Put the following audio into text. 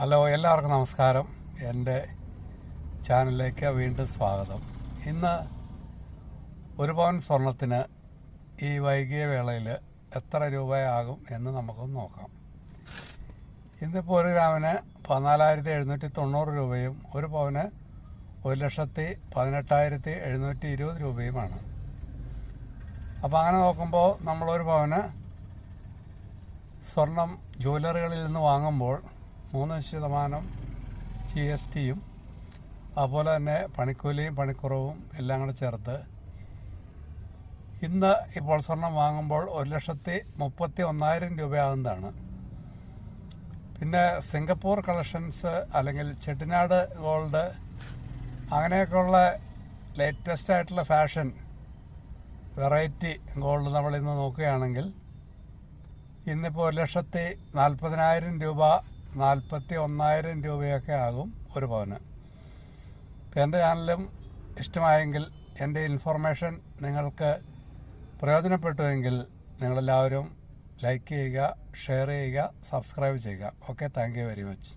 Hello, എല്ലാവർക്കും നമസ്കാരം. എൻ്റെ ചാനലിലേക്ക് വീണ്ടും സ്വാഗതം. ഇന്ന് ഒരു പവൻ സ്വർണത്തിന് ഈ വൈകിയ വേളയിൽ എത്ര രൂപയാകും എന്ന് നമുക്കൊന്ന് നോക്കാം. ഇന്നിപ്പോൾ 1 ഗ്രാമിന് 14,790 രൂപയും 1 പവന് 1,18,720 രൂപയുമാണ്. അപ്പോൾ അങ്ങനെ നോക്കുമ്പോൾ നമ്മൾ 1 പവന് സ്വർണം ജ്വല്ലറികളിൽ നിന്ന് വാങ്ങുമ്പോൾ 3% GSTയും അതുപോലെ തന്നെ പണിക്കൂലിയും പണിക്കുറവും എല്ലാം കൂടെ ചേർത്ത് ഇന്ന് ഇപ്പോൾ സ്വർണം വാങ്ങുമ്പോൾ 1,31,000 രൂപയാകുന്നതാണ്. പിന്നെ സിംഗപ്പൂർ കളക്ഷൻസ് അല്ലെങ്കിൽ ചെട്ടിനാട് ഗോൾഡ് അങ്ങനെയൊക്കെയുള്ള ലേറ്റസ്റ്റ് ആയിട്ടുള്ള ഫാഷൻ വെറൈറ്റി ഗോൾഡ് നമ്മളിന്ന് നോക്കുകയാണെങ്കിൽ ഇന്നിപ്പോൾ 1,40,000 രൂപ 41,000 രൂപയൊക്കെ ആകും 1 പവന്. ഇപ്പം എൻ്റെ ചാനലും ഇഷ്ടമായെങ്കിൽ എൻ്റെ ഇൻഫർമേഷൻ നിങ്ങൾക്ക് പ്രയോജനപ്പെട്ടുവെങ്കിൽ നിങ്ങളെല്ലാവരും ലൈക്ക് ചെയ്യുക, ഷെയർ ചെയ്യുക, സബ്സ്ക്രൈബ് ചെയ്യുക. Okay, thank you very much.